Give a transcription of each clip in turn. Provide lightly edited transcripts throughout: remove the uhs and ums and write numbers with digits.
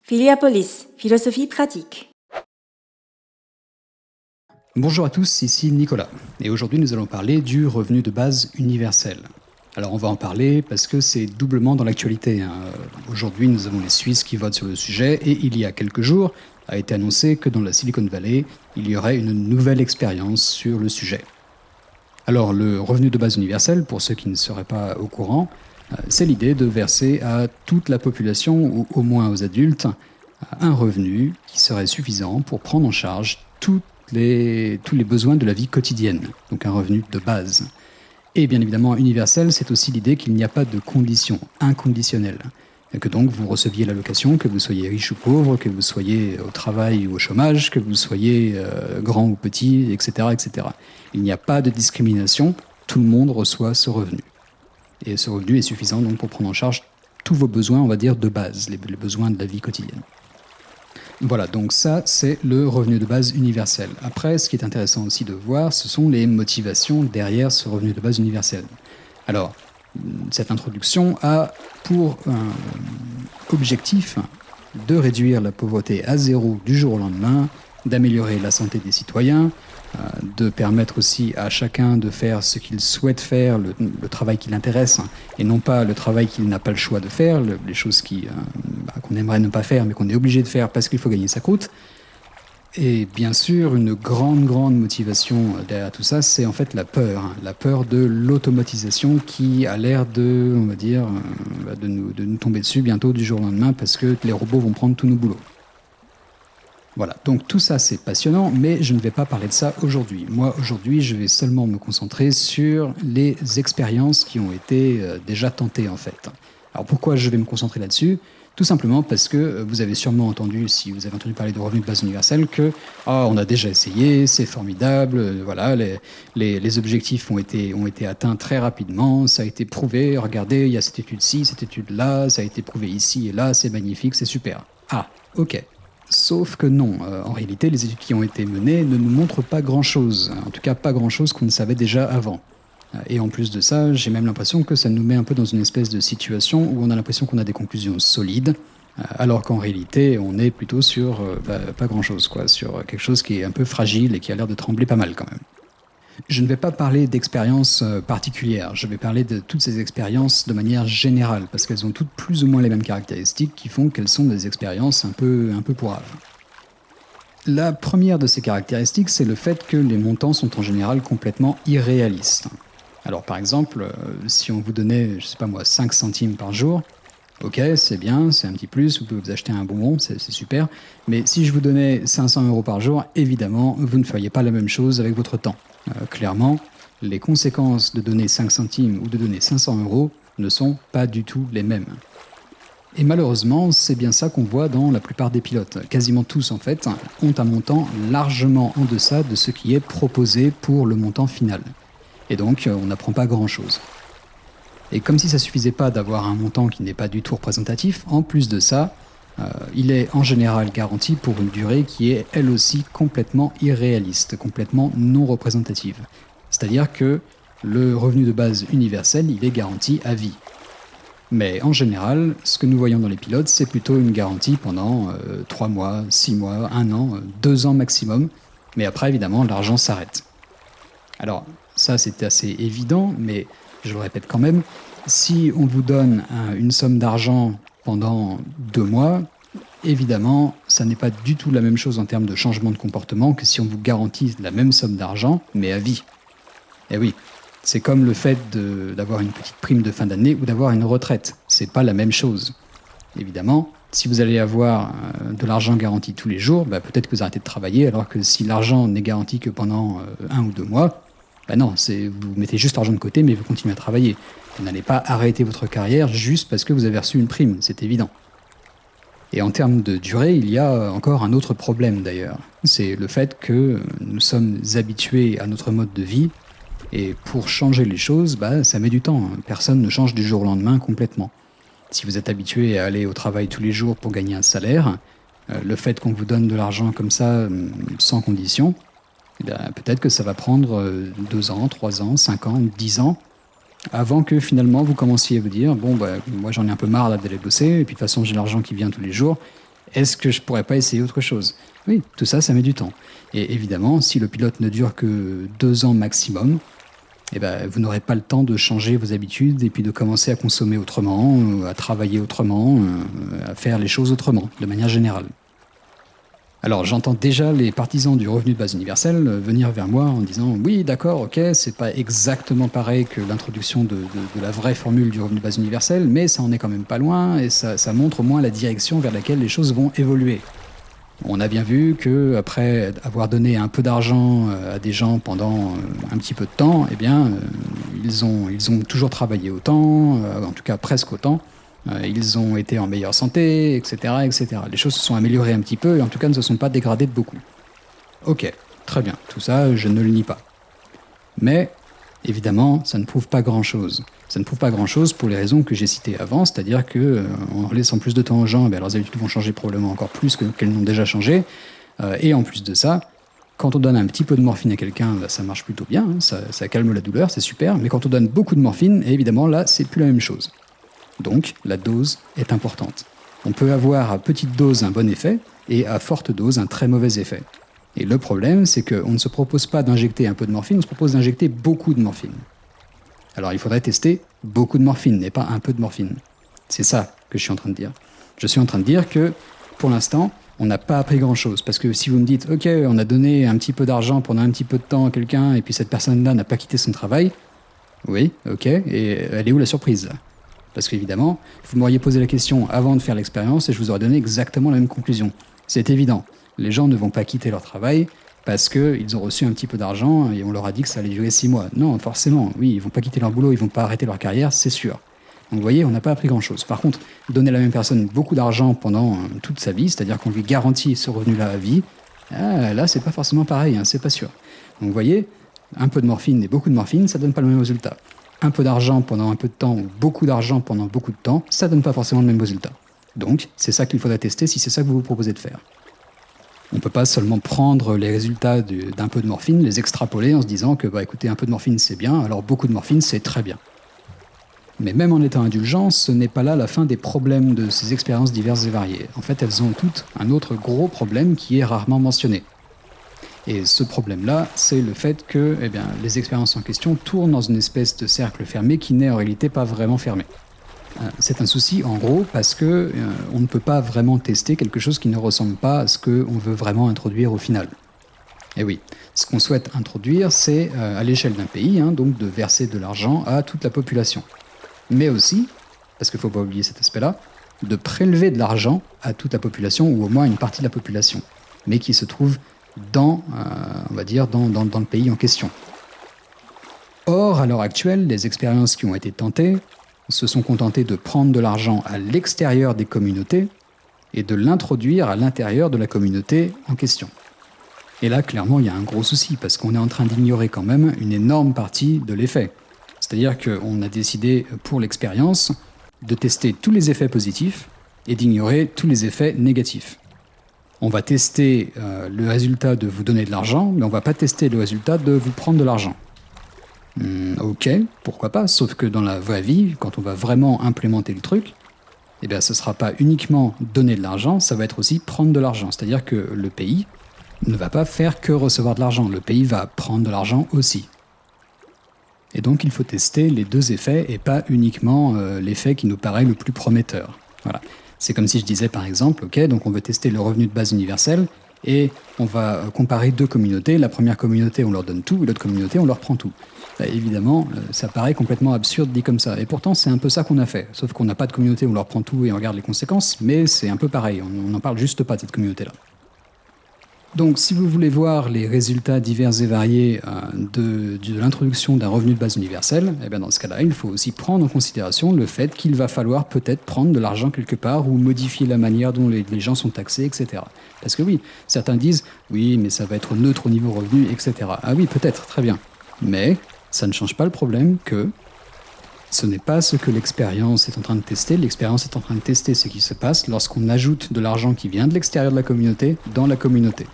Philiapolis, philosophie pratique. Bonjour à tous, ici Nicolas, et aujourd'hui nous allons parler du revenu de base universel. Alors on va en parler parce que c'est doublement dans l'actualité. Aujourd'hui nous avons les Suisses qui votent sur le sujet, et il y a quelques jours a été annoncé que dans la Silicon Valley, il y aurait une nouvelle expérience sur le sujet. Alors le revenu de base universel, pour ceux qui ne seraient pas au courant, c'est l'idée de verser à toute la population, ou au moins aux adultes, un revenu qui serait suffisant pour prendre en charge tous les besoins de la vie quotidienne, donc un revenu de base. Et bien évidemment, universel, c'est aussi l'idée qu'il n'y a pas de conditions inconditionnelles, et que donc vous receviez l'allocation, que vous soyez riche ou pauvre, que vous soyez au travail ou au chômage, que vous soyez grand ou petit, etc., etc. Il n'y a pas de discrimination, tout le monde reçoit ce revenu. Et ce revenu est suffisant donc pour prendre en charge tous vos besoins, on va dire, de base, les besoins de la vie quotidienne. Voilà, donc ça, c'est le revenu de base universel. Après, ce qui est intéressant aussi de voir, ce sont les motivations derrière ce revenu de base universel. Alors, cette introduction a pour objectif de réduire la pauvreté à zéro du jour au lendemain, d'améliorer la santé des citoyens, de permettre aussi à chacun de faire ce qu'il souhaite faire, le travail qui l'intéresse, et non pas le travail qu'il n'a pas le choix de faire, les choses qu'on aimerait ne pas faire, mais qu'on est obligé de faire parce qu'il faut gagner sa croûte. Et bien sûr, une grande motivation derrière tout ça, c'est en fait la peur de l'automatisation qui a l'air de, on va dire, de nous tomber dessus bientôt du jour au lendemain, parce que les robots vont prendre tous nos boulots. Voilà, donc tout ça c'est passionnant, mais je ne vais pas parler de ça aujourd'hui. Moi, aujourd'hui, je vais seulement me concentrer sur les expériences qui ont été déjà tentées en fait. Alors pourquoi je vais me concentrer là-dessus ? Tout simplement parce que vous avez sûrement entendu, si vous avez entendu parler de revenu de base universel, que on a déjà essayé, c'est formidable, voilà, les objectifs ont été atteints très rapidement, ça a été prouvé, regardez, il y a cette étude-ci, cette étude-là, ça a été prouvé ici et là, c'est magnifique, c'est super. Ah, ok. Sauf que non, en réalité, les études qui ont été menées ne nous montrent pas grand-chose, en tout cas pas grand-chose qu'on ne savait déjà avant. Et en plus de ça, j'ai même l'impression que ça nous met un peu dans une espèce de situation où on a l'impression qu'on a des conclusions solides, alors qu'en réalité, on est plutôt sur pas grand-chose, quoi, sur quelque chose qui est un peu fragile et qui a l'air de trembler pas mal quand même. Je ne vais pas parler d'expériences particulières, je vais parler de toutes ces expériences de manière générale, parce qu'elles ont toutes plus ou moins les mêmes caractéristiques qui font qu'elles sont des expériences un peu poiraves. La première de ces caractéristiques, c'est le fait que les montants sont en général complètement irréalistes. Alors par exemple, si on vous donnait, je sais pas moi, 5 centimes par jour, ok, c'est bien, c'est un petit plus, vous pouvez vous acheter un bonbon, c'est super, mais si je vous donnais 500 € par jour, évidemment, vous ne feriez pas la même chose avec votre temps. Clairement, les conséquences de donner 5 centimes ou de donner 500 € ne sont pas du tout les mêmes. Et malheureusement, c'est bien ça qu'on voit dans la plupart des pilotes. Quasiment tous, en fait, ont un montant largement en deçà de ce qui est proposé pour le montant final. Et donc, on n'apprend pas grand-chose. Et comme si ça suffisait pas d'avoir un montant qui n'est pas du tout représentatif, en plus de ça, il est en général garanti pour une durée qui est elle aussi complètement irréaliste, complètement non représentative. C'est-à-dire que le revenu de base universel, il est garanti à vie. Mais en général, ce que nous voyons dans les pilotes, c'est plutôt une garantie pendant 3 mois, 6 mois, 1 an, 2 ans maximum. Mais après, évidemment, l'argent s'arrête. Alors, ça c'est assez évident, mais je le répète quand même, si on vous donne une somme d'argent pendant 2 mois, évidemment, ça n'est pas du tout la même chose en termes de changement de comportement que si on vous garantit la même somme d'argent, mais à vie. Eh oui, c'est comme le fait d'avoir une petite prime de fin d'année ou d'avoir une retraite. C'est pas la même chose. Évidemment, si vous allez avoir de l'argent garanti tous les jours, peut-être que vous arrêtez de travailler, alors que si l'argent n'est garanti que pendant 1 ou 2 mois, non, vous mettez juste l'argent de côté, mais vous continuez à travailler. Vous n'allez pas arrêter votre carrière juste parce que vous avez reçu une prime, c'est évident. Et en termes de durée, il y a encore un autre problème d'ailleurs. C'est le fait que nous sommes habitués à notre mode de vie, et pour changer les choses, ça met du temps. Personne ne change du jour au lendemain complètement. Si vous êtes habitué à aller au travail tous les jours pour gagner un salaire, le fait qu'on vous donne de l'argent comme ça, sans condition, peut-être que ça va prendre 2 ans, 3 ans, 5 ans, 10 ans, avant que finalement vous commenciez à vous dire « Bon, moi j'en ai un peu marre d'aller bosser, et puis de toute façon j'ai l'argent qui vient tous les jours, Est-ce que je pourrais pas essayer autre chose? Oui, tout ça, ça met du temps. Et évidemment, si le pilote ne dure que 2 ans maximum, eh ben, vous n'aurez pas le temps de changer vos habitudes et puis de commencer à consommer autrement, à travailler autrement, à faire les choses autrement, de manière générale. Alors j'entends déjà les partisans du revenu de base universel venir vers moi en disant oui d'accord, ok, c'est pas exactement pareil que l'introduction de la vraie formule du revenu de base universel, mais ça en est quand même pas loin et ça montre au moins la direction vers laquelle les choses vont évoluer. On a bien vu que après avoir donné un peu d'argent à des gens pendant un petit peu de temps, eh bien ils ont toujours travaillé autant, en tout cas presque autant. Ils ont été en meilleure santé, etc., etc. Les choses se sont améliorées un petit peu et en tout cas ne se sont pas dégradées de beaucoup. Ok, très bien, tout ça je ne le nie pas. Mais évidemment, ça ne prouve pas grand-chose. Ça ne prouve pas grand-chose pour les raisons que j'ai citées avant, c'est-à-dire que en laissant plus de temps aux gens, leurs habitudes vont changer probablement encore plus qu'elles n'ont déjà changé. Et en plus de ça, quand on donne un petit peu de morphine à quelqu'un, ça marche plutôt bien, hein, ça calme la douleur, c'est super. Mais quand on donne beaucoup de morphine, évidemment là, c'est plus la même chose. Donc, la dose est importante. On peut avoir à petite dose un bon effet et à forte dose un très mauvais effet. Et le problème, c'est qu'on ne se propose pas d'injecter un peu de morphine, on se propose d'injecter beaucoup de morphine. Alors il faudrait tester beaucoup de morphine et pas un peu de morphine. C'est ça que je suis en train de dire. Je suis en train de dire que, pour l'instant, on n'a pas appris grand-chose. Parce que si vous me dites, ok, on a donné un petit peu d'argent pendant un petit peu de temps à quelqu'un et puis cette personne-là n'a pas quitté son travail, oui, ok, et elle est où la surprise ? Parce qu'évidemment, vous m'auriez posé la question avant de faire l'expérience et je vous aurais donné exactement la même conclusion. C'est évident, les gens ne vont pas quitter leur travail parce qu'ils ont reçu un petit peu d'argent et on leur a dit que ça allait durer 6 mois. Non, forcément, oui, ils vont pas quitter leur boulot, ils vont pas arrêter leur carrière, c'est sûr. Donc vous voyez, on n'a pas appris grand-chose. Par contre, donner à la même personne beaucoup d'argent pendant toute sa vie, c'est-à-dire qu'on lui garantit ce revenu-là à vie, là, c'est pas forcément pareil, hein, c'est pas sûr. Donc vous voyez, un peu de morphine et beaucoup de morphine, ça donne pas le même résultat. Un peu d'argent pendant un peu de temps ou beaucoup d'argent pendant beaucoup de temps, ça donne pas forcément le même résultat. Donc, c'est ça qu'il faudrait tester si c'est ça que vous vous proposez de faire. On ne peut pas seulement prendre les résultats d'un peu de morphine, les extrapoler en se disant que, écoutez, un peu de morphine c'est bien, alors beaucoup de morphine c'est très bien. Mais même en étant indulgent, ce n'est pas là la fin des problèmes de ces expériences diverses et variées. En fait, elles ont toutes un autre gros problème qui est rarement mentionné. Et ce problème-là, c'est le fait que les expériences en question tournent dans une espèce de cercle fermé qui n'est en réalité pas vraiment fermé. C'est un souci, en gros, parce que on ne peut pas vraiment tester quelque chose qui ne ressemble pas à ce qu'on veut vraiment introduire au final. Et oui, ce qu'on souhaite introduire, c'est à l'échelle d'un pays, donc de verser de l'argent à toute la population. Mais aussi, parce qu'il ne faut pas oublier cet aspect-là, de prélever de l'argent à toute la population, ou au moins une partie de la population, mais qui se trouve dans le pays en question. Or, à l'heure actuelle, les expériences qui ont été tentées se sont contentées de prendre de l'argent à l'extérieur des communautés et de l'introduire à l'intérieur de la communauté en question. Et là, clairement, il y a un gros souci, parce qu'on est en train d'ignorer quand même une énorme partie de l'effet. C'est-à-dire qu'on a décidé, pour l'expérience, de tester tous les effets positifs et d'ignorer tous les effets négatifs. On va tester le résultat de vous donner de l'argent, mais on ne va pas tester le résultat de vous prendre de l'argent. Ok, pourquoi pas, sauf que dans la vraie vie, quand on va vraiment implémenter le truc, ce ne sera pas uniquement donner de l'argent, ça va être aussi prendre de l'argent. C'est-à-dire que le pays ne va pas faire que recevoir de l'argent, le pays va prendre de l'argent aussi. Et donc il faut tester les deux effets et pas uniquement l'effet qui nous paraît le plus prometteur. Voilà. C'est comme si je disais par exemple, ok, donc on veut tester le revenu de base universel et on va comparer deux communautés. La première communauté, on leur donne tout, et l'autre communauté, on leur prend tout. Évidemment, ça paraît complètement absurde dit comme ça. Et pourtant, c'est un peu ça qu'on a fait. Sauf qu'on n'a pas de communauté, on leur prend tout et on regarde les conséquences, mais c'est un peu pareil, on n'en parle juste pas de cette communauté-là. Donc, si vous voulez voir les résultats divers et variés de l'introduction d'un revenu de base universel, dans ce cas-là, il faut aussi prendre en considération le fait qu'il va falloir peut-être prendre de l'argent quelque part ou modifier la manière dont les gens sont taxés, etc. Parce que oui, certains disent « oui, mais ça va être neutre au niveau revenu, etc. » Ah oui, peut-être, très bien. Mais ça ne change pas le problème que ce n'est pas ce que l'expérience est en train de tester. L'expérience est en train de tester ce qui se passe lorsqu'on ajoute de l'argent qui vient de l'extérieur de la communauté dans la communauté.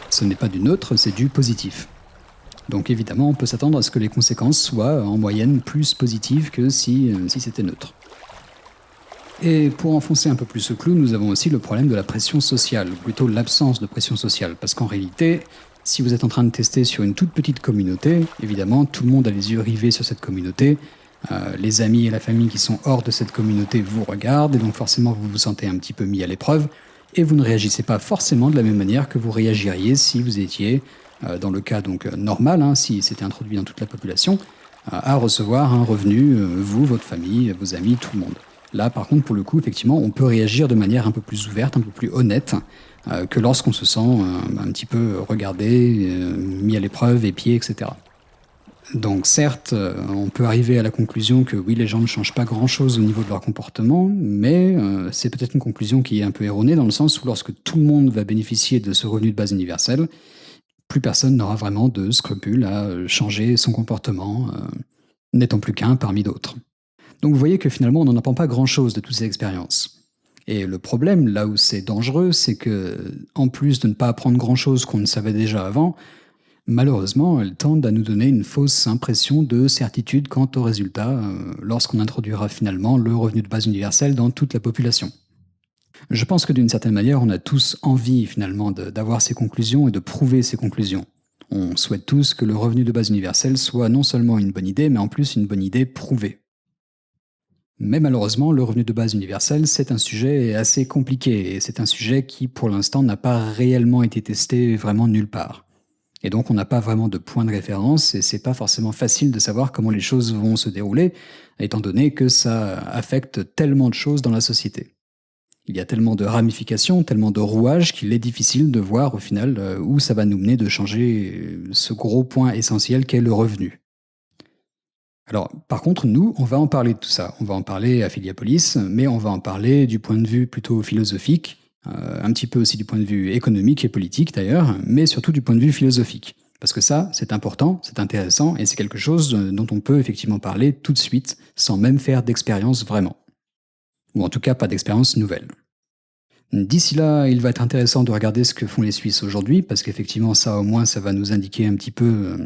Ce n'est pas du neutre, c'est du positif. Donc évidemment, on peut s'attendre à ce que les conséquences soient en moyenne plus positives que si c'était neutre. Et pour enfoncer un peu plus ce clou, nous avons aussi le problème de la pression sociale, ou plutôt l'absence de pression sociale. Parce qu'en réalité, si vous êtes en train de tester sur une toute petite communauté, évidemment, tout le monde a les yeux rivés sur cette communauté. Les amis et la famille qui sont hors de cette communauté vous regardent, et donc forcément vous vous sentez un petit peu mis à l'épreuve, et vous ne réagissez pas forcément de la même manière que vous réagiriez si vous étiez, dans le cas donc normal, si c'était introduit dans toute la population, à recevoir un revenu, vous, votre famille, vos amis, tout le monde. Là, par contre, pour le coup, effectivement, on peut réagir de manière un peu plus ouverte, un peu plus honnête, que lorsqu'on se sent un petit peu regardé, mis à l'épreuve, épié, etc. Donc certes, on peut arriver à la conclusion que oui, les gens ne changent pas grand-chose au niveau de leur comportement, mais c'est peut-être une conclusion qui est un peu erronée dans le sens où lorsque tout le monde va bénéficier de ce revenu de base universel, plus personne n'aura vraiment de scrupules à changer son comportement, n'étant plus qu'un parmi d'autres. Donc vous voyez que finalement on n'en apprend pas grand-chose de toutes ces expériences. Et le problème, là où c'est dangereux, c'est que, en plus de ne pas apprendre grand-chose qu'on ne savait déjà avant, malheureusement, elles tendent à nous donner une fausse impression de certitude quant aux résultats lorsqu'on introduira finalement le revenu de base universel dans toute la population. Je pense que d'une certaine manière, on a tous envie finalement d'avoir ces conclusions et de prouver ces conclusions. On souhaite tous que le revenu de base universel soit non seulement une bonne idée, mais en plus une bonne idée prouvée. Mais malheureusement, le revenu de base universel, c'est un sujet assez compliqué, et c'est un sujet qui, pour l'instant, n'a pas réellement été testé vraiment nulle part. Et donc on n'a pas vraiment de point de référence, et c'est pas forcément facile de savoir comment les choses vont se dérouler, étant donné que ça affecte tellement de choses dans la société. Il y a tellement de ramifications, tellement de rouages qu'il est difficile de voir au final où ça va nous mener de changer ce gros point essentiel qu'est le revenu. Alors, par contre, nous, on va en parler de tout ça. On va en parler à Philippopolis, mais on va en parler du point de vue plutôt philosophique, un petit peu aussi du point de vue économique et politique d'ailleurs, mais surtout du point de vue philosophique. Parce que ça, c'est important, c'est intéressant, et c'est quelque chose dont on peut effectivement parler tout de suite, sans même faire d'expérience vraiment. Ou en tout cas, pas d'expérience nouvelle. D'ici là, il va être intéressant de regarder ce que font les Suisses aujourd'hui, parce qu'effectivement, ça au moins, ça va nous indiquer un petit peu,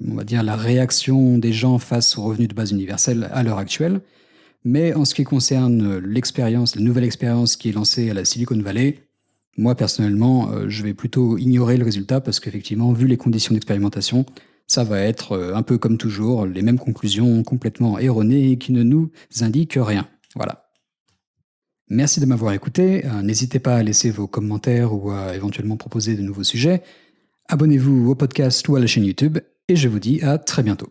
on va dire, la réaction des gens face au revenu de base universel à l'heure actuelle. Mais en ce qui concerne l'expérience, la nouvelle expérience qui est lancée à la Silicon Valley, moi personnellement, je vais plutôt ignorer le résultat, parce qu'effectivement, vu les conditions d'expérimentation, ça va être un peu comme toujours, les mêmes conclusions complètement erronées et qui ne nous indiquent rien. Voilà. Merci de m'avoir écouté. N'hésitez pas à laisser vos commentaires ou à éventuellement proposer de nouveaux sujets. Abonnez-vous au podcast ou à la chaîne YouTube et je vous dis à très bientôt.